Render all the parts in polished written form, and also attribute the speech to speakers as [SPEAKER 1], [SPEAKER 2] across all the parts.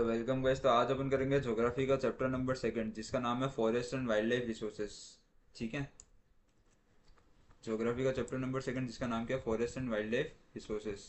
[SPEAKER 1] तो welcome guys. तो आज अपन करेंगे ज्योग्राफी का चैप्टर नंबर सेकंड जिसका नाम है forest and wild life resources. ठीक है। ज्योग्राफी का चैप्टर नंबर सेकंड जिसका नाम क्या है, forest and wild life resources.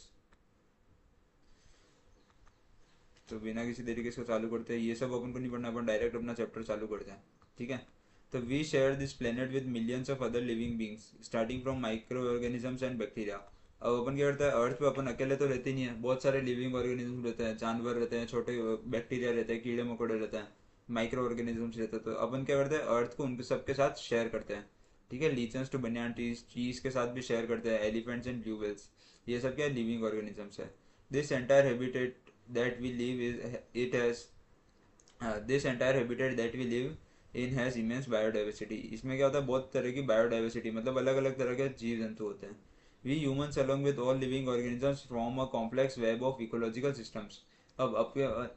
[SPEAKER 1] तो बिना किसी तरीके से चालू करते हैं, ये सब अपन को नहीं पढ़ना, अपन डायरेक्ट अपना चैप्टर चालू करते हैं। ठीक है। तो we share this planet with millions of other living beings starting from micro organisms and bacteria. अब अपन क्या करता है, अर्थ पे अपन अकेले तो रहते नहीं है, बहुत सारे लिविंग ऑर्गेनिज्म रहते हैं, जानवर रहते हैं, छोटे बैक्टीरिया रहते हैं, कीड़े मकोड़े रहते हैं, माइक्रो ऑर्गेनिजम्स रहते हैं। तो अपन क्या करते हैं, अर्थ को उनके सबके साथ शेयर करते हैं। ठीक है। लीचन्स टू बनियान ट्रीज, ट्रीज के साथ भी शेयर करते हैं, एलिफेंट्स एंड ब्लू व्हेल्स। ये सब क्या लिविंग ऑर्गेनिजम्स है। This entire habitat that we live is it has this entire habitat that we live in has immense biodiversity। इसमें क्या होता है, बहुत तरह की बायोडाइवर्सिटी, मतलब अलग अलग तरह के जीव जंतु होते हैं। We humans along with all living organisms form a complex web of ecological systems। अब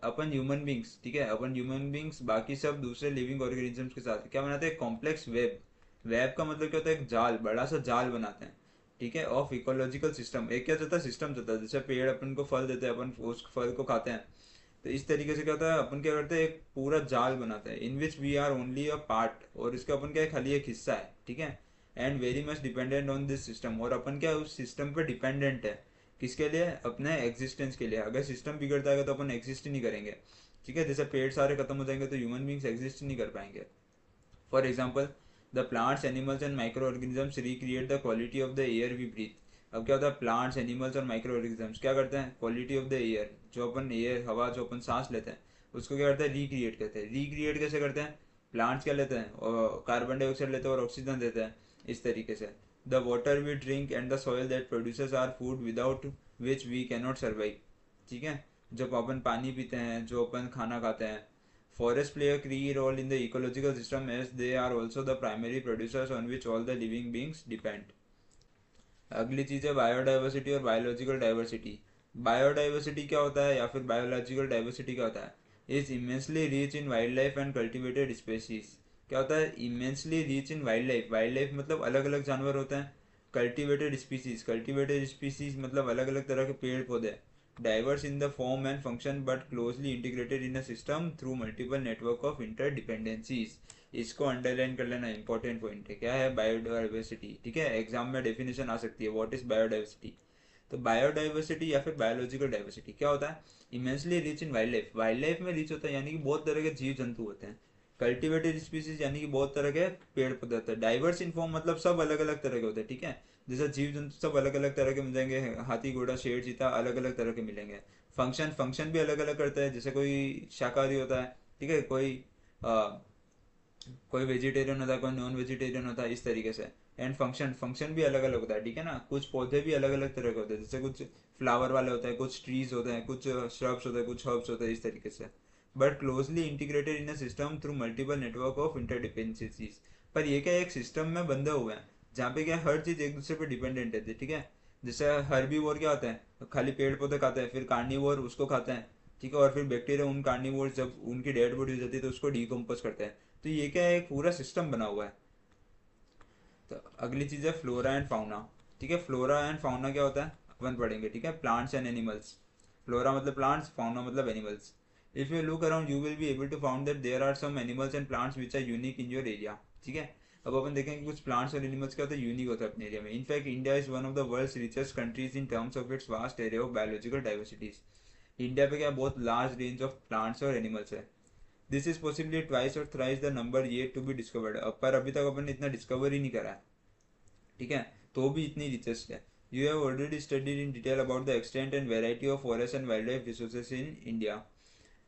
[SPEAKER 1] अपन ह्यूमन बींग्स, ठीक है, अपन ह्यूमन बींग्स बाकी सब दूसरे लिविंग ऑर्गेनिजम्स के साथ क्या बनाते हैं, कॉम्प्लेक्स वेब। वेब का मतलब क्या होता है, एक जाल, बड़ा सा जाल बनाते हैं। ठीक है। ऑफ इकोलॉजिकल सिस्टम, एक क्या चलता है, सिस्टम चलता है। जैसे पेड़ अपन को फल देते हैं, अपन उस फल को खाते हैं। तो इस तरीके से क्या होता है, अपन क्या करते हैं, एक पूरा जाल बनाते हैं, in which we are only a part, और इसका अपन क्या खाली एक हिस्सा है। ठीक है। And very much dependent on this system, और अपन क्या उस सिस्टम पे डिपेंडेंट है। किसके लिए, अपने एग्जिस्टेंस के लिए। अगर सिस्टम बिगड़ता है तो अपन एग्जिस्ट ही नहीं करेंगे। ठीक है। जैसे पेड़ सारे खत्म हो जाएंगे तो ह्यूमन बींग्स एग्जिस्ट नहीं कर पाएंगे। For example, the plants, animals and microorganisms recreate the quality of the air we breathe। अब क्या होता है, प्लांट्स, एनिमल्स और माइक्रो ऑर्गेनिजम्स क्या करते हैं, क्वालिटी ऑफ द एयर, जो अपन एयर, हवा जो अपन सांस लेते हैं, उसको क्या करते हैं, रिक्रिएट करते हैं। रिक्रिएट कैसे करते हैं, प्लांट्स क्या लेते हैं, और कार्बन डाइऑक्साइड लेते हैं और ऑक्सीजन देते हैं, इस तरीके से। The water we drink and the soil that produces our food without which we cannot survive. ठीक है। जब अपन पानी पीते हैं, जो अपन खाना खाते हैं। Forests play a key role in the ecological system as they are also the primary producers on which all the living beings depend। अगली चीज है बायोडाइवर्सिटी और बायोलॉजिकल डाइवर्सिटी। बायोडाइवर्सिटी क्या होता है या फिर बायोलॉजिकल डाइवर्सिटी क्या होता है, is immensely rich in wild life and cultivated species. क्या होता है, immensely rich in wild life, wild life मतलब अलग अलग जानवर होते हैं। कल्टिवेटेड स्पीसीज, कल्टिवेटेड स्पीसीज मतलब अलग अलग तरह के पेड़ पौधे। Diverse in the form and function but closely integrated in a system through multiple network of interdependencies. इसको अंडरलाइन कर लेना, इंपॉर्टेंट पॉइंट है। क्या है, बायोडाइवर्सिटी। ठीक है। एग्जाम में डेफिनेशन आ सकती है, व्हाट इज बायोडाइवर्सिटी। तो बायोडाइवर्सिटी या फिर बायोलॉजिकल डाइवर्सिटी क्या होता है, immensely rich in wild life, wild life में रिच होता है, यानी कि बहुत तरह के जीव जंतु होते हैं। कल्टिवेटेड स्पीसीज यानी कि बहुत तरह के पेड़ पौधे होते हैं। डाइवर्स इन फॉर्म मतलब सब अलग अलग तरह के होते हैं। ठीक है। जैसे जीव जंतु सब अलग अलग तरह के मिल जाएंगे, हाथी घोड़ा शेर चीता अलग अलग तरह के मिलेंगे। फंक्शन फंक्शन भी अलग अलग करते हैं, जैसे कोई शाकाहारी होता है, ठीक है, कोई वेजिटेरियन होता है, कोई नॉन वेजिटेरियन होता है, इस तरीके से। एंड फंक्शन फंक्शन भी अलग अलग होता है। ठीक है ना। कुछ पौधे भी अलग अलग तरह के होते हैं, जैसे कुछ फ्लावर वाले होते हैं, कुछ ट्रीज होते हैं, कुछ श्रब्स होते हैं, कुछ हर्ब्स होते हैं, इस तरीके से। But closely integrated in a system through multiple network of interdependencies. पर ये क्या एक सिस्टम में बंधे हुए हैं, जहाँ पे क्या हर चीज एक दूसरे पे डिपेंडेंट है। ठीक है। जैसे हर्बीवोर क्या होता है, खाली पेड़ पौधे खाते हैं, फिर कार्निवोर उसको खाते हैं। ठीक है। और फिर बैक्टीरिया उन कार्निवोर जब उनकी डेड बॉडी हो जाती है तो उसको डिकम्पोज करते हैं। तो ये क्या है, एक पूरा सिस्टम बना हुआ है। तो अगली चीज है फ्लोरा एंड फाउना। ठीक है। फ्लोरा एंड फाउना क्या होता है, अपन पढ़ेंगे। ठीक है। Plants and animals. फ्लोरा मतलब प्लांट्स, फाउना मतलब animals. If you look around you will be able to found that there are some animals and plants which are unique in your area. ठीक है। अब अपन देखेंगे कुछ प्लांट्स और animals क्या होता है, यूनिक होता है अपने एरिया में। In fact India is one of the world's richest countries in terms of its vast area of biological diversities. India पे क्या बहुत लार्ज रेंज ऑफ प्लांट्स और एनिमल्स है। दिस इज पॉसिबली ट्वाइस और thrice the number yet to be discovered. पर अभी तक अपन ने इतना डिस्कवर ही नहीं करा है। ठीक है। तो भी इतनी रिचेस्ट है। You have already studied in detail about the extent and variety of forest and wild life resources in India.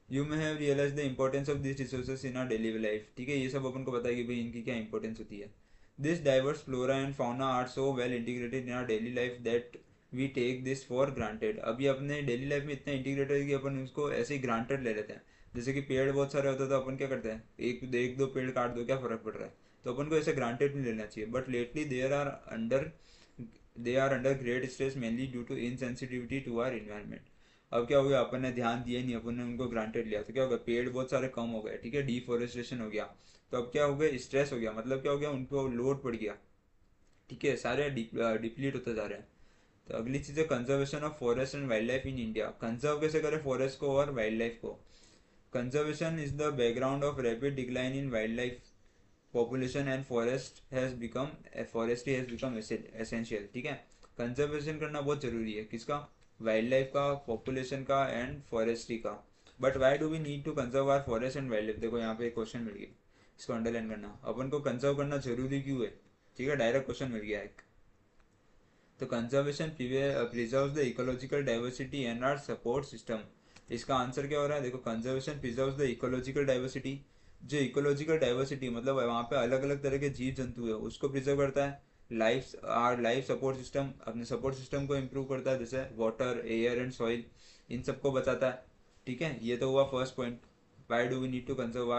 [SPEAKER 1] You may have realise the importance of this resources in our daily life. ठीक है। ये सब अपन को पता है कि भाई इनकी क्या इंपॉर्टेंस होती है। This diverse flora and fauna are so well integrated in our daily life that we take this for granted. अभी अपने डेली लाइफ में इतना इंटीग्रेटेड है कि अपन उसको ऐसे ही ग्रांटेड ले लेते हैं। जैसे कि पेड़ बहुत सारे होते हैं तो अपन क्या करते हैं, एक दो पेड़ काट दो, क्या फर्क पड़ रहा है। तो अपन को ऐसे ग्रांटेड नहीं लेना चाहिए। But lately they are under great stress mainly due to insensitivity to our environment. अब क्या हो गया, अपन ने ध्यान दिया नहीं, अपन ने उनको ग्रांटेड लिया, तो क्या हो गया, पेड़ बहुत सारे कम हो गए। ठीक है। डिफोरेस्टेशन हो गया। तो अब क्या हो गया, स्ट्रेस हो गया, मतलब क्या हो गया, उनको लोड पड़ गया। ठीक है। सारे डिप्लीट होते जा रहे हैं। तो अगली चीज है conservation of forest and wild life in India. Conserve कैसे करें फॉरेस्ट को और वाइल्ड लाइफ को। Conservation is the background of rapid decline in wild life population and forestry has become essential. ठीक है, कंजर्वेशन करना बहुत जरूरी है, किसका? वाइल्ड लाइफ का, पॉपुलेशन का एंड फॉरेस्ट्री का। But why do we need to conserve our forest and wild life? देखो यहाँ पे एक क्वेश्चन मिल गया, इसको अंडरलाइन करना, अपन को कंजर्व करना जरूरी क्यों है? ठीक है, डायरेक्ट क्वेश्चन मिल गया एक। तो conservation preserves the ecological diversity and our support system. इसका आंसर क्या हो रहा है? देखो, conservation preserves the ecological diversity, जो इकोलॉजिकल डाइवर्सिटी मतलब वहाँ पे अलग अलग तरह के जीव जंतु है उसको प्रिजर्व करता है। लाइफ सपोर्ट सिस्टम, अपने सपोर्ट सिस्टम को इम्प्रूव करता है, जैसे वाटर, एयर एंड सॉइल, इन सबको बचाता है। ठीक है, ये तो हुआ first point, why do we need to conserve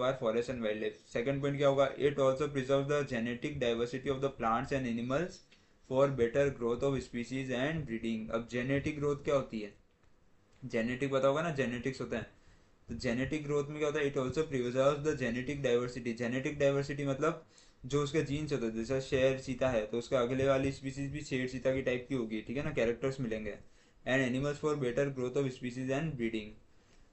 [SPEAKER 1] our forest and wild life. Second point क्या होगा? It also preserve the genetic diversity of the plants and animals for better growth of species and breeding. अब genetic growth क्या होती है? Genetic पता होगा ना, genetics होता है। तो जेनेटिक ग्रोथ में क्या होता है? It also preserve the genetic diversity. Genetic diversity मतलब जो उसके जीन्स होते हैं, जैसे शेर चीता है तो उसका अगले वाली स्पीसीज भी शेर चीता की टाइप की होगी, ठीक है ना, कैरेक्टर्स मिलेंगे। And animals for better growth of species and breeding.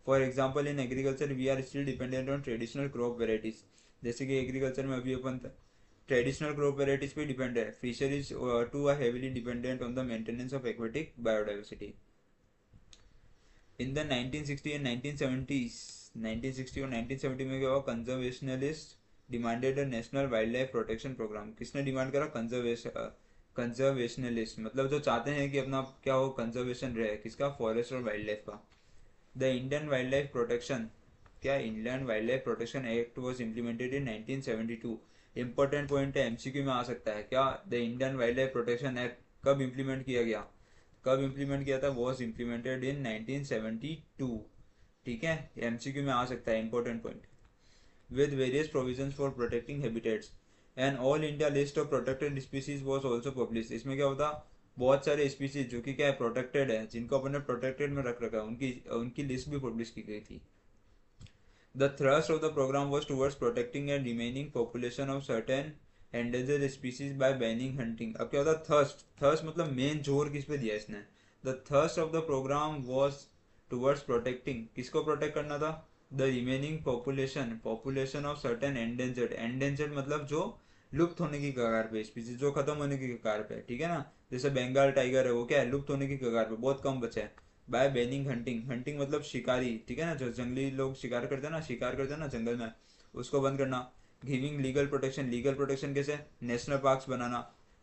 [SPEAKER 1] For example in agriculture we are still dependent on traditional crop varieties. जैसे कि एग्रीकल्चर में अभी अपन ट्रेडिशनल क्रॉप वेराइटीज पे डिपेंड है। Fisheries too are heavily dependent on the maintenance of aquatic biodiversity. In the 1960 and 1970s, 1960 और 1970 में क्या हुआ? Conservationist demanded a national wild life protection program. किसने डिमांड करा? कंजर्वेशनलिस्ट, मतलब जो चाहते हैं कि अपना क्या हो, कंजर्वेशन रहे, किसका? फॉरेस्ट और वाइल्ड लाइफ का। The Indian wild life protection, क्या Indian wild life protection act was implemented in 1972। Important point है, एमसीक्यू में आ सकता है। क्या the Indian wild life protection act कब इम्प्लीमेंट किया गया? कब इम्प्लीमेंट किया था? Was implemented in 1972। ठीक है, एमसीक्यू में आ सकता है, important point. With various provisions for protecting habitats and all India list of protected species was also publish. इसमें क्या होता? बहुत सारे स्पीसीज जो कि क्या है, प्रोटेक्टेड है, जिनको अपन ने प्रोटेक्टेड में रख रखा है, उनकी उनकी लिस्ट भी पब्लिश की गई थी। The thrust of the programme was towards protecting and remaining population of certain endangered species by banning hunting. अब क्या होता? थर्स्ट, थर्स्ट मतलब मेन जोर किस पे दिया इसने? The thrust of the programme was towards protecting, किसको प्रोटेक्ट करना था? The remaining population of certain endangered. Endangered मतलब जो लुप्त होने की कगार पे, स्पीसीज जो खत्म होने की कगार पे, ठीक है ना। जैसे बंगाल टाइगर है, वो क्या है, लुप्त होने की कगार पे, बहुत कम बचा है। बाय बैनिंग हंटिंग, हंटिंग मतलब शिकारी, ठीक है ना, जो जंगली लोग शिकार करते हैं ना, शिकार करते हैं ना जंगल में, उसको बंद करना। Giving legal protection, legal protection कैसे? नेशनल पार्क्स बनाना,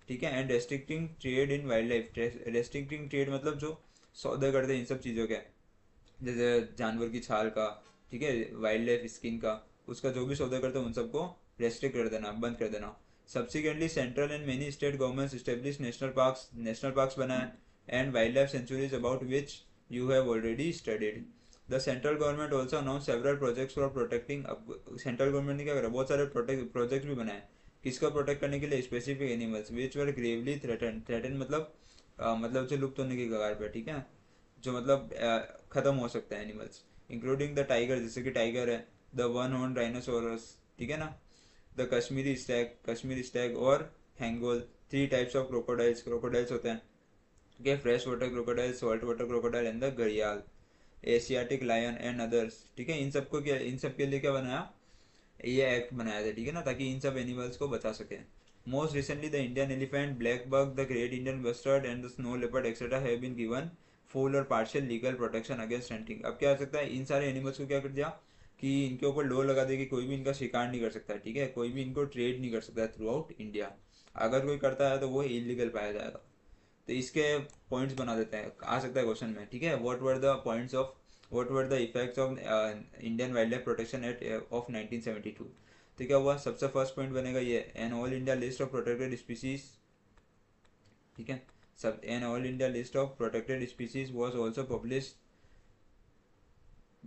[SPEAKER 1] ठीक है। And restricting trade in wild life. Restricting trade मतलब जो सौदे करते हैं इन सब चीज़ों के, जैसे जानवर की छाल का, ठीक है, वाइल्ड लाइफ स्किन का, उसका जो भी सौदा करते हैं उन सबको रेस्ट्रिक्ट कर देना, बंद कर देना। Subsequently central and many state governments establish national parks बनाए and wild life sanctuaries about which you have already studied. The central government also announced several projects for protecting। अब सेंट्रल गवर्नमेंट ने क्या करा? बहुत सारे प्रोजेक्ट भी बनाए, किसको प्रोटेक्ट करने के लिए? Specific animals which were Gravely threaten मतलब जो लुप्त होने की कगार पे, ठीक है, जो मतलब खत्म हो सकता है एनिमल्स, इंक्लूडिंग द टाइगर, जैसे कि टाइगर है, द वन हॉर्न राइनोसोरस, ठीक है ना, द कश्मीरी स्टैग और हैंगोल। 3 टाइप्स ऑफ क्रोकोडाइल्स होते हैं, ठीक है, fresh water crocodile, salt water crocodile and the घड़ियाल, एशियाटिक लायन एंड अदर्स। ठीक है, इन सबको क्या, इन सब के लिए क्या बनाया? ये एक्ट बनाया था, ठीक है ना, ताकि इन सब एनिमल्स को बचा सके। Most recently the Indian elephant, black buck, the great Indian bustard and the snow leopard etcetera have been given full or partial legal protection against hunting. अब क्या हो सकता है? इन सारे एनिमल्स को क्या कर दिया कि इनके ऊपर लॉ लगा दे कि कोई भी इनका शिकार नहीं कर सकता, ठीक है, कोई भी इनको ट्रेड नहीं कर सकता थ्रू आउट इंडिया। अगर कोई करता है तो वो इलीगल पाया जाएगा। तो इसके पॉइंट्स बना देते हैं, आ सकता है क्वेश्चन में, ठीक है। What were the effects of Indian wild life protection act of 1972। तो क्या हुआ? सबसे फर्स्ट पॉइंट बनेगा ये, an all India list of protected species, ठीक है, सब an all India list of protected species was also publish.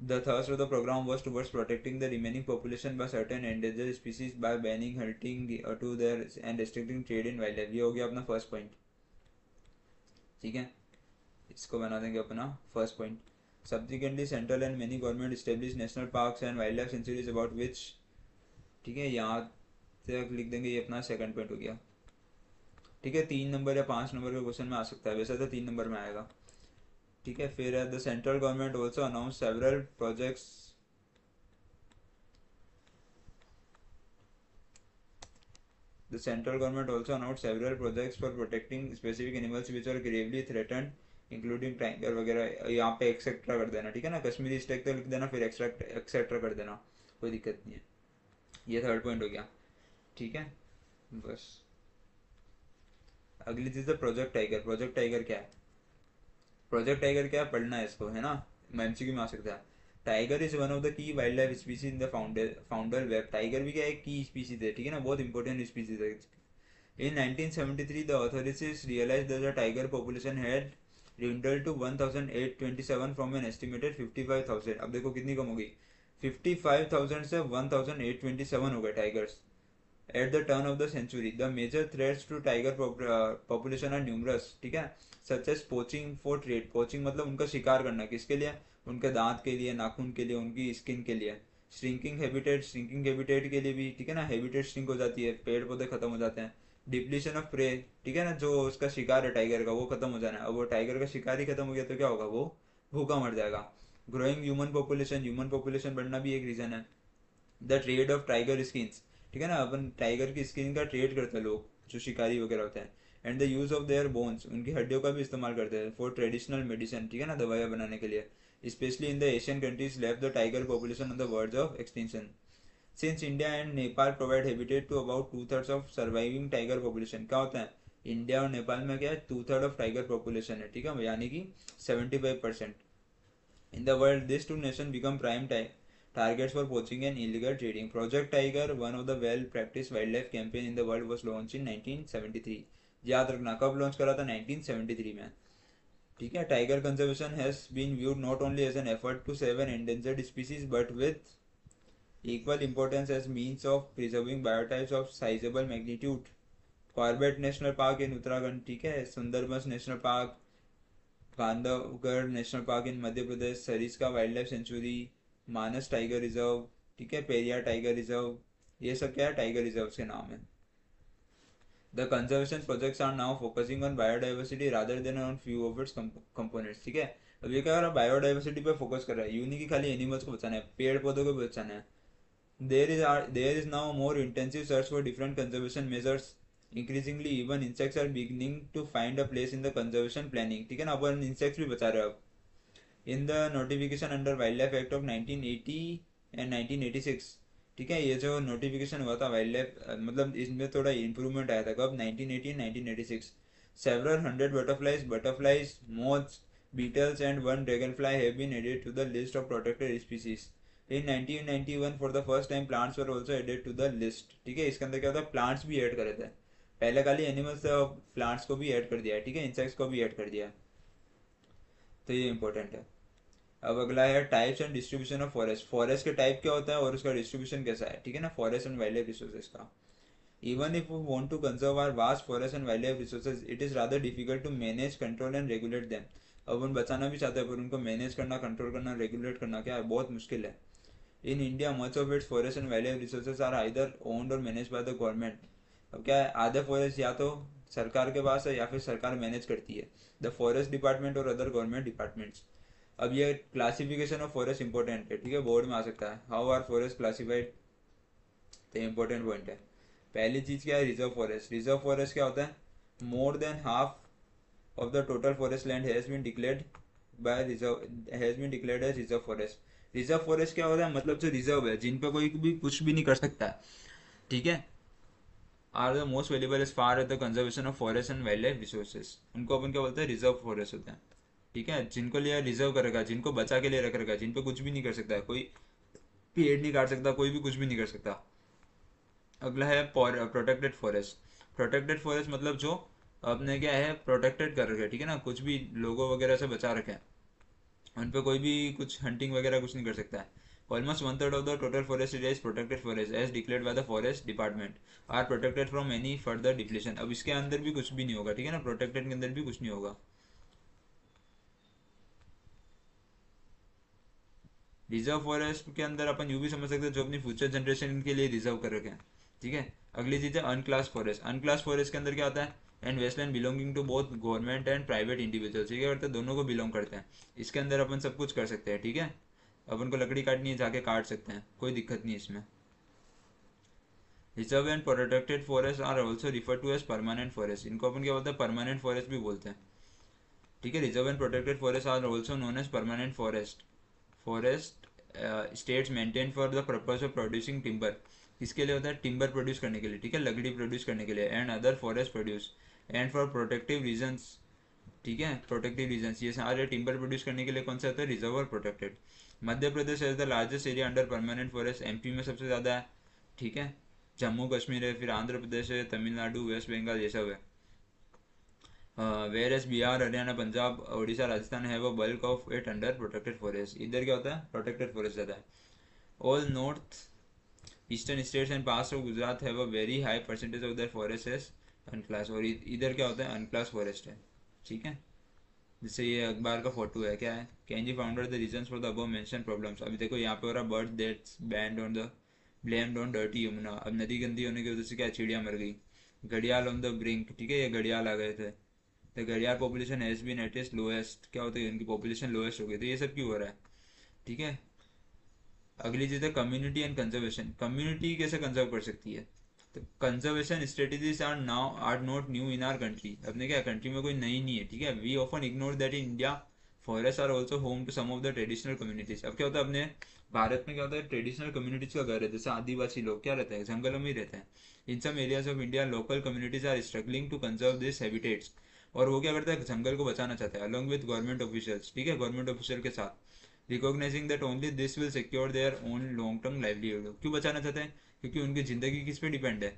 [SPEAKER 1] The thrust of the program was towards protecting the remaining population by certain endangered species by banning hunting to their and restricting trade in wildlife। ये हो गया अपना first point, ठीक है, इसको बना देंगे अपना first point. Subsequently central and many government establish national parks and wild life sanctuaries about विच, ठीक है, यहाँ तक लिख देंगे, ये अपना सेकंड पॉइंट हो गया, ठीक है। 3 नंबर या 5 नंबर के क्वेश्चन में आ सकता है, वैसे तो 3 नंबर में आएगा। ठीक है। फिर the central government also announce several projects. The central government also announced several projects for protecting specific animals which are gravely threatened, including tiger वगैरह। यहाँ पे एक्सेट्रा कर देना, ठीक है ना, कश्मीरी स्टेक तो लिख देना, फिर एक्सेट्रा कर देना, कोई दिक्कत नहीं है। ये थर्ड पॉइंट हो गया, ठीक है। बस अगली चीज़ है प्रोजेक्ट टाइगर। प्रोजेक्ट टाइगर क्या है? प्रोजेक्ट टाइगर क्या है, पढ़ना है इसको, है ना, एमसीक्यू में आ सकता है। Tiger is one of the key wild life species in the founder web. Tiger भी क्या है, की स्पीसीज है, ठीक है ना, बहुत इंपॉर्टेंट स्पीसीज है। In 1973, the authorities realized that the tiger population had dwindled to 1,827 from an estimated 55,000। अब देखो कितनी कम हो गई, 55,000 से 1,827 हो गए tigers at the turn of the century. The major threats to tiger population are numerous, ठीक है, such as poaching for trade. Poaching मतलब उनका शिकार करना, किसके लिए? उनके दांत के लिए, नाखून के लिए, उनकी स्किन के लिए। श्रिंकिंग हैबिटेट के लिए भी, ठीक है ना, हैबिटेट श्रिंक हो जाती है, पेड़ पौधे खत्म हो जाते हैं। डिप्लीशन ऑफ प्रे, ठीक है ना, जो उसका शिकार है टाइगर का वो खत्म हो जाना है। अब वो टाइगर का शिकार ही खत्म हो गया तो क्या होगा, वो भूखा मर जाएगा। ग्रोइंग ह्यूमन पॉपुलेशन बढ़ना भी एक रीजन है। The trade off tiger skins, ठीक है ना, अपन टाइगर की स्किन का ट्रेड करते हैं लोग, जो शिकारी वगैरह होते हैं। And the use of their bones, उनकी हड्डियों का भी इस्तेमाल करते हैं फॉर ट्रेडिशनल मेडिसिन, ठीक है ना, दवाइयाँ बनाने के लिए। Specially in the Asian countries left the tiger population on the verge of extinction. Since India and Nepal provide habitat to about 2/3 of surviving tiger population. क्या होता है, इंडिया और नेपाल में क्या है, 2/3 ऑफ टाइगर पॉपुलेशन है, ठीक है, यानी कि 75%। In the world, these two nations become prime targets for poaching and illegal trading. Project Tiger, one of the well-practiced wildlife campaign in the world, was launched in 1973। याद रखना कब launch करा था, 1973 में, ठीक है। Tiger conservation has been viewed not only as an effort to save an endangered species but with equal importance as means of preserving biotypes of sizable magnitude। Corbett national park इन उत्तराखंड, ठीक है, Sundarbans national park, Bandhavgarh national park इन Madhya Pradesh, Sariska wild life sanctuary, मानस tiger reserve, ठीक है, Periyar tiger reserve, ये सब क्या है, tiger reserve के नाम है। The conservation projects are now focusing on biodiversity rather than on few of its components, ठीक है। अब ये क्या कर रहा है, बायोडाइवर्सिटी पे फोकस कर रहा है, यूं नहीं कि खाली एनिमल्स को बचाना है, पेड़ पौधों को भी बचाना है। There is now more intensive search for different conservation measures। Increasingly, even insects are beginning to find a place in the conservation planning, ठीक है ना, अपन इंसेक्ट्स भी बचा रहे हैं अब। In the notification under wild life act of 1980 and 1986, ठीक है, ये जो नोटिफिकेशन हुआ था वाइल्ड लाइफ, मतलब इसमें थोड़ा इंप्रूवमेंट आया था कब, 1980 1986। Several hundred butterflies, moths, beetles and one dragonfly have been added to the list of protected species। In 1991 for the first time plants were also added to the list, ठीक है। इसके अंदर क्या होता है, प्लांट्स भी ऐड करे थे, पहले खाली एनिमल्स थे, प्लांट्स को भी ऐड कर दिया है, ठीक है, इंसेक्ट्स को भी ऐड कर दिया है, तो ये इंपॉर्टेंट है। अब अगला है types and distribution of forest. Forest के टाइप क्या होता है और उसका डिस्ट्रीब्यूशन कैसा है, ठीक है ना, forest and wild life resources का। Even if we want to conserve our vast forests and wildlife resources, it is rather difficult to manage, control and regulate them। अब उन बचाना भी चाहते हैं पर उनको मैनेज करना, कंट्रोल करना, रेगुलेट करना क्या है, बहुत मुश्किल है। In India much of its forest and wild life resources are either owned or manage by the government. अब क्या है, आधे फॉरेस्ट या तो सरकार के पास है या फिर सरकार मैनेज करती है, द फॉरेस्ट डिपार्टमेंट और अदर गवर्नमेंट डिपार्टमेंट्स। अब ये क्लासिफिकेशन ऑफ फॉरेस्ट इंपॉर्टेंट है, ठीक है, बोर्ड में आ सकता है, हाउ आर फॉरेस्ट क्लासिफाइड, तो इंपॉर्टेंट पॉइंट है। पहली चीज क्या है, रिजर्व फॉरेस्ट। रिजर्व फॉरेस्ट क्या होता है, more than half of the total forest land has been declared as reserve forest. Reserve forest क्या होता है, मतलब जो रिजर्व है, जिन पे कोई भी कुछ भी नहीं कर सकता है, ठीक है, are the most valuable as far as the conservation of forest and wild life resources, उनको अपन क्या बोलते हैं, रिजर्व फॉरेस्ट होते हैं, ठीक है। जिनको लिए रिजर्व कर रखा, जिनको बचा के लिए रख रखा, जिन पे कुछ भी नहीं कर सकता है, कोई पेड़ नहीं काट सकता, कोई भी कुछ भी नहीं कर सकता। अगला है प्रोटेक्टेड फॉरेस्ट। प्रोटेक्टेड फॉरेस्ट मतलब जो आपने क्या है, प्रोटेक्टेड कर रखे, ठीक है ना, कुछ भी लोगों वगैरह से बचा रखे हैं, उन पे कोई भी कुछ हंटिंग वगैरह कुछ नहीं कर सकता है। Almost 1/3 of the total forest area is protected forest as declared by the forest department, are protected from any further depletion. अब इसके अंदर भी कुछ भी नहीं होगा, ठीक है ना, प्रोटेक्टेड के अंदर भी कुछ नहीं होगा। रिजर्व फॉरेस्ट के अंदर अपन यूं भी समझ सकते हैं जो अपनी फ्यूचर जनरेशन के लिए रिजर्व कर रखे हैं, ठीक है। अगली चीज है अनक्लास फॉरेस्ट। अनक्लास फॉरेस्ट के अंदर क्या आता है, and wasteland belonging to both government and private individuals. ये क्या करते हैं, दोनों को बिलोंग करते हैं। इसके अंदर अपन सब कुछ कर सकते हैं, ठीक है। अपन को लकड़ी काटनी है, जाके काट सकते हैं, कोई दिक्कत नहीं इसमें। Reserve and protected forest are also refer to as permanent forest. इनको अपन क्या बोलते हैं, परमानेंट फॉरेस्ट भी बोलते हैं, ठीक है। Reserve and protected forest are also known as permanent forest. Forest states maintain for the purpose of producing timber. इसके लिए होता है टिम्बर प्रोड्यूस करने के लिए, ठीक है, लकड़ी प्रोड्यूस करने के लिए। And other forest produce and for protective reasons, ठीक है, प्रोटेक्टिव रीजन्स। ये सारे टिम्बर प्रोड्यूस करने के लिए कौन सा होता है, रिजर्व और protected. Madhya Pradesh is the largest area under permanent forest. MP में सबसे ज़्यादा है, ठीक है। जम्मू कश्मीर है, फिर आंध्र प्रदेश है, तमिलनाडु, वेस्ट बंगाल, ये सब है। वेयर एस बिहार, हरियाणा, पंजाब, उड़ीसा, राजस्थान है वो bulk of it under protected forest. इधर क्या होता है, प्रोटेक्टेड फॉरेस्ट ज़्यादा है। All north eastern states and parts of Gujarat have a very high percentage of their forest as unclassed. और इधर क्या होता है, अनक्लास फॉरेस्ट है, ठीक है। जैसे ये अखबार का फोटो है, क्या है, कैन जी founded the reasons for the above mention problems. अभी देखो यहाँ पे हो रहा, bird deaths band on the blamed on dirty Yamuna. अब नदी गंदी होने की वजह से क्या, चिड़िया मर गई। घड़ियाल ऑन द ब्रिंक, ठीक है, ये घड़ियाल आ गए थे। द घड़ियाल population has been at its lowest, क्या होता है, इनकी पॉपुलेशन लोएस्ट हो गई। तो ये सब क्यों हो रहा है, ठीक है। अगली चीज़ है कम्युनिटी एंड कंजर्वेशन। कम्युनिटी कैसे कंजर्व कर सकती है, तो conservation strategies are not new in our country. अपने क्या कंट्री में कोई नई नहीं है, ठीक है। We often ignore that in India forest are also home to some of the traditional communities. अब क्या होता है, अपने भारत में क्या होता है, ट्रेडिशनल कम्युनिटीज का घर है। जैसे आदिवासी लोग क्या रहते हैं, जंगलों में ही रहते हैं। In some areas of India local communities are struggling to conserve this habitats. और वो क्या करता है, जंगल को बचाना चाहते हैं अलॉन्ग विद गवर्नमेंट ऑफिशियल्स, ठीक है, गवर्नमेंट ऑफिशियल के साथ। Recognising that only this will secure their own long term livelihood. क्यों बचाना चाहते हैं, क्योंकि उनकी जिंदगी किस पे डिपेंड है,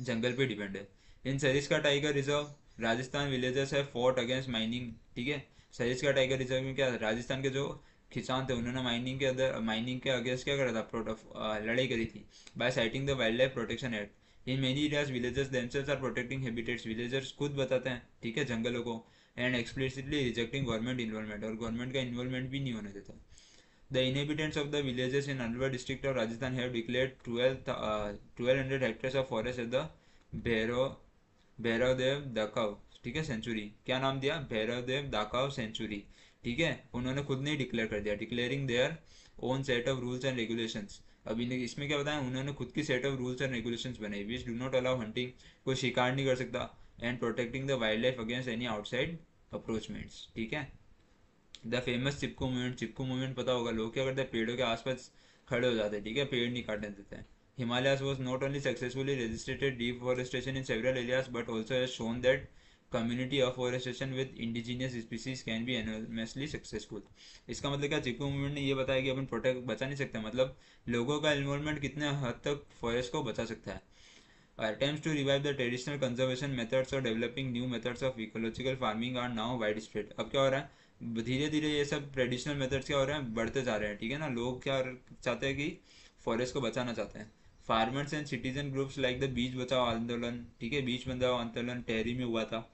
[SPEAKER 1] जंगल पे डिपेंड है। In Sariska tiger reserve Rajasthan villagers है फॉट अगेंस्ट माइनिंग, ठीक है। सरिस्का टाइगर रिजर्व में क्या, राजस्थान के जो किसान थे उन्होंने माइनिंग के अगेंस्ट क्या करा था, लड़ाई करी थी by citing the wild life protection act. In many areas villagers themselves are protecting habitats. Villagers खुद बताते हैं, ठीक है, जंगलों को। And explicitly rejecting government involvement, और गवर्नमेंट का इन्वॉल्वमेंट भी नहीं होने देता। The inhabitants of the villages in Alwar district of Rajasthan have declared 1200 hectares of forest at the Bhairav Bhairav देव दाकाव, ठीक है, सेंचुरी। क्या नाम दिया, भैरव देव दाकाव सेंचुरी, ठीक है। उन्होंने खुद नहीं डिक्लेयर कर दिया, declaring their own set of rules and regulations. अभी इसमें क्या बताया, उन्होंने खुद की set of rules and regulations बनाई, which do not allow hunting, कोई शिकार नहीं कर सकता। And protecting the wild life against any outside encroachments, ठीक है। The famous Chipko movement, Chipko movement पता होगा, लोग क्या करते हैं, पेड़ों के आसपास खड़े हो जाते हैं, ठीक है, पेड़ नहीं काटने देते हैं। Himalayas was not only successfully resisted deforestation in several areas but also has shown that community afforestation with indigenous species can be enormously successful. इसका मतलब क्या, चिपको मूवमेंट ने ये बताया कि अपन प्रोटेक्ट बचा नहीं सकते, मतलब लोगों का इन्वॉल्वमेंट कितने हद तक फॉरेस्ट को बचा सकता है। Attempts to revive the traditional conservation methods or developing new methods of ecological farming are now widespread। अब क्या हो रहा है, धीरे धीरे ये सब ट्रेडिशनल मेथड्स क्या हो रहे हैं, बढ़ते जा रहे हैं, ठीक है ना। लोग क्या चाहते हैं कि फॉरेस्ट को बचाना चाहते हैं। Farmers and citizen groups like the beach बचाओ आंदोलन, ठीक है, बीच बचाओ आंदोलन टेहरी में हुआ था।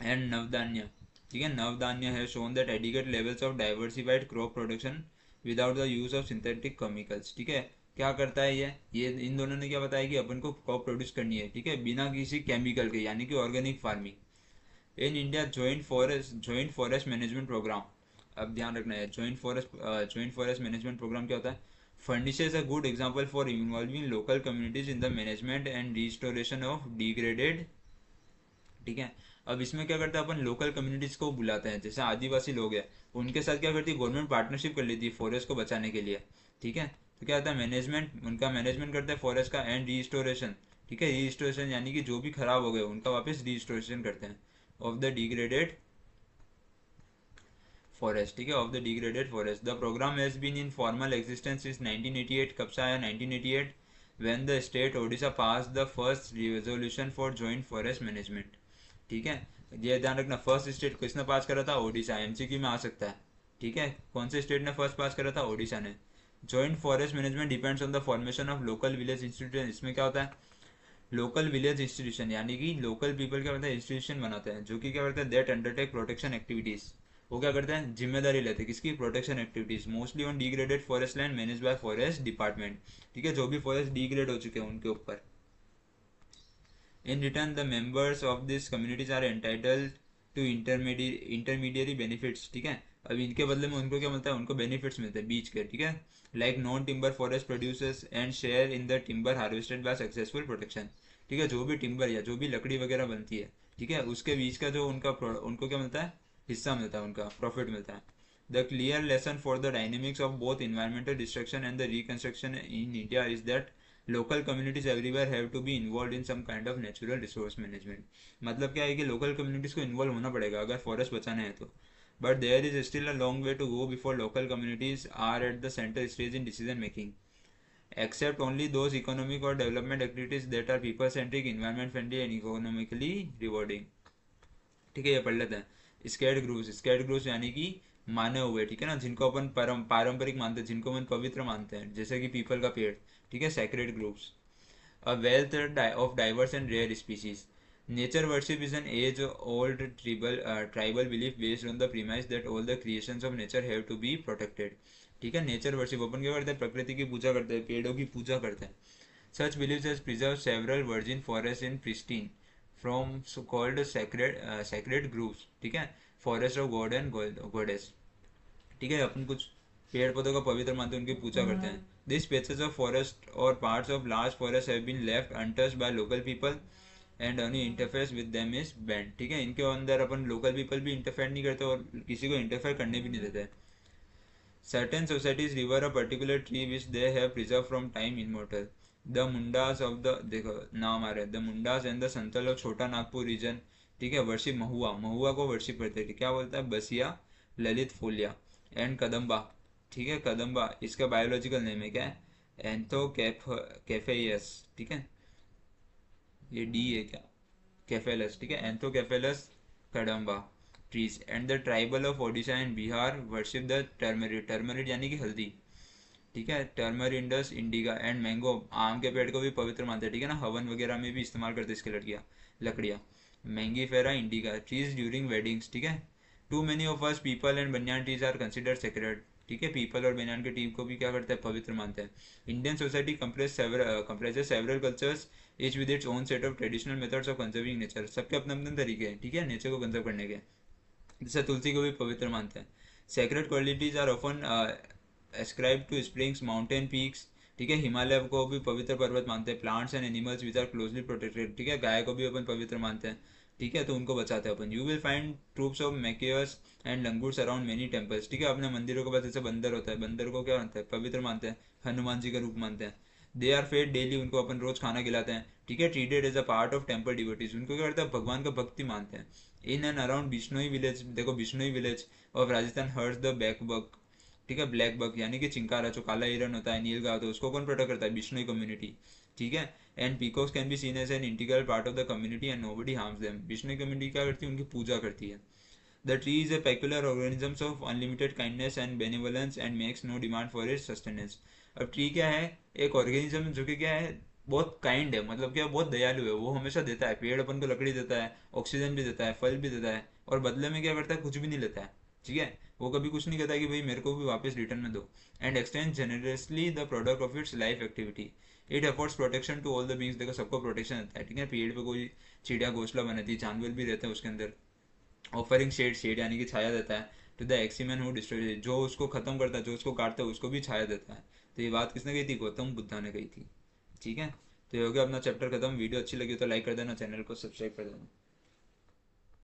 [SPEAKER 1] एंड नवधान्य, ठीक है, नवधान्य है shown that adequate levels of diversified crop production without the use of synthetic chemicals, ठीक है। क्या करता है ये इन दोनों ने क्या बताया कि अपन को क्रॉप प्रोड्यूस करनी है, ठीक है, बिना किसी केमिकल के, यानी कि organic farming. In India joint forest management programme, अब ध्यान रखना है, जॉइंट फॉरेस्ट मैनेजमेंट प्रोग्राम क्या होता है, furnishes a good example for involving local communities in the management and restoration of degraded, ठीक है। अब इसमें क्या करते हैं, अपन लोकल कम्युनिटीज को बुलाते हैं, जैसे आदिवासी लोग हैं, उनके साथ क्या करती है, गवर्नमेंट पार्टनरशिप कर लेती है फॉरेस्ट को बचाने के लिए, ठीक है। तो क्या होता है, मैनेजमेंट, उनका मैनेजमेंट करता है फॉरेस्ट का। एंड रिस्टोरेशन, ठीक है, रिस्टोरेशन यानी कि जो भी खराब हो गए उनका वापस रिस्टोरेशन करते हैं ऑफ द डिग्रेडेड फॉरेस्ट, ठीक है, of the degraded forest. The programme has been in formal existence since 1988। कब से आया, 1988, when the state Odisha pass the first resolution for joint forest management, ठीक है। ये ध्यान रखना, फर्स्ट स्टेट किसने पास करा था, ओडिशा। एमसीक्यू में आ सकता है, ठीक है, कौन से स्टेट ने फर्स्ट पास करा था, ओडिशा ने। Joint forest management depends on the formation of local village institution. इसमें क्या होता है, लोकल विलेज इंस्टीट्यूशन, यानी कि लोकल पीपल क्या होता है, इंस्टीट्यूशन बनाते हैं, जो कि क्या करते हैं, दैट अंडरटेक प्रोटेक्शन एक्टिविटीज। वो क्या करते हैं, जिम्मेदारी लेते हैं किसकी, protection activities, mostly on degraded forest land manage by forest department, ठीक है, जो भी फॉरेस्ट डिग्रेड हो चुके हैं उनके ऊपर। In return the members of this communities are entitled to intermediary benefits, ठीक है। अब इनके बदले में उनको क्या मिलता है, उनको बेनिफिट्स मिलते हैं बीच के, ठीक है। Like non timber forest producers and share in the timber harvested by successful protection, ठीक है। जो भी टिम्बर या जो भी लकड़ी वगैरह बनती है, ठीक है, उसके बीच का जो उनको क्या मिलता है, हिस्सा मिलता है, उनका प्रॉफिट मिलता है। The clear lesson for the dynamics of both environmental destruction and the reconstruction in India is that local communities everywhere have to be involve in some kind of natural resource management. मतलब क्या है कि local communities को involve होना पड़ेगा अगर forest बचाना है तो, but there is still a long way to go before local communities are at the centre stage in decision making, except only those economic or development activities that are people centric, environment friendly and economically rewarding, ठीक है। ये पढ़ लेते हैं। Scared groups यानी कि माने हुए, ठीक है ना, जिनको अपन पारंपरिक मानते हैं, जिनको अपन पवित्र मानते हैं, जैसे कि पीपल का पेड़, ठीक है, sacred groups. A wealth of diverse and rare species. Nature worship is an age-old tribal belief based on the premise that all the creations of nature have to be protected. ठीक है, nature worship अपन क्या करते हैं, प्रकृति की पूजा करते हैं, पेड़ों की पूजा करते हैं। Such beliefs has preserve several virgin forest in pristine from so called sacred groups, ठीक है, forest of god and goddess, ठीक है। अपन कुछ पेड़ पौधों को पवित्र मानते हैं, उनकी पूजा करते हैं। This spaces of forest or parts of large forest have been left untouched by local people and any interferes with them is banned, ठीक है। इनके अंदर अपन लोकल पीपल भी इंटरफेयर नहीं करते और किसी को इंटरफेयर करने भी नहीं देते। Certain societies revere a particular tree which they have preserve from time immortal. The Mundas of the, देखो नाम आ रहा है, the Mundas and the Santhal of Chota Nagpur reason, ठीक है, वर्शिप महुआ, महुआ को वर्शिप करते हैं, क्या बोलता है, बसिया, ललित फोलिया एंड कदम्बा, ठीक है। कदम्बा इसका बायोलॉजिकल नेम है क्या है, एंथो कैफेयस, ठीक है, ये डी है क्या, कैफेलस, ठीक है, anthocephalus kadamba trees and the tribal of Odisha and Bihar worship the tamarind, tamarind यानी कि हल्दी, ठीक है, टर्मरिंडस इंडिका एंड मैंगो, आम के पेड़ को भी पवित्र मानते हैं, ठीक है ना, हवन वगैरह में भी इस्तेमाल करते हैं इसकी लकड़ियाँ। Mangifera indica trees during weddings, ठीक है। To many of us peepal and banyan trees are considered sacred, ठीक है, पीपल और बनियान के टीम को भी क्या करते हैं, पवित्र मानते हैं। Indian society compresses several cultures each with its own set of traditional methods of conserving nature, सबके अपने अपने तरीके हैं, ठीक है, नेचर को कंजर्व करने के। जैसे तुलसी को भी पवित्र मानते हैं। Sacred qualities are often ascribe to springs, mountain peaks, ठीक है, हिमालय को भी पवित्र पर्वत मानते हैं। Plants and animals which are closely protected, ठीक है, गाय को भी अपन पवित्र मानते हैं, ठीक है, तो उनको बचाते हैं अपन। You will find troops of macaques and langurs around many temples, ठीक है, अपने मंदिरों के पास जैसे बंदर होता है, बंदर को क्या मानते हैं, पवित्र मानते हैं, हनुमान जी का रूप मानते हैं। दे आर फेड डेली, उनको अपन रोज खाना खिलाते हैं, ठीक है, treated as a part of temple devotees, उनको क्या करते हैं, भगवान का भक्ति मानते हैं। In and around Bishnoi village, देखो Bishnoi village of Rajasthan herds the black buck, ठीक है, ब्लैक बक यानी कि चिंकारा, जो काला हिरन होता है, नील गाय होता है, उसको कौन प्रोटेक्ट करता है, बिश्नोई कम्युनिटी, ठीक है। And peacocks can be seen as an integral part of the community and nobody harms them, Bishnoi community क्या करती है, उनकी पूजा करती है। The tree is a peculiar organisms of unlimited kindness and benevolence and makes no demand for its sustenance. अब tree क्या है, एक ऑर्गेनिज्म जो कि क्या है, बहुत काइंड है, मतलब क्या बहुत दयालु है, वो हमेशा देता है, पेड़ अपन को लकड़ी देता है, ऑक्सीजन भी देता है, फल भी देता है, और बदले में क्या करता है, कुछ भी नहीं लेता है, ठीक है, वो कभी कुछ नहीं कहता है कि भाई मेरे को भी वापस रिटर्न में दो। And extend generously the product of its life activity, it affords protection to all the beings, देखो सबको प्रोटेक्शन देता है, ठीक है। पेड़ पे कोई चिड़िया घोंसला बनाती है, जानवर भी रहते हैं उसके अंदर। ऑफरिंग शेड यानी कि छाया देता है टू द एक्सीमैन हु डिस्ट्रॉय, जो उसको खत्म करता है, जो उसको काटता है, उसको भी छाया देता है। तो ये बात किसने कही थी, गौतम बुद्धा ने कही थी, ठीक है। तो ये हो गया अपना चैप्टर खत्म। वीडियो अच्छी लगी तो लाइक कर देना, चैनल को सब्सक्राइब कर देना।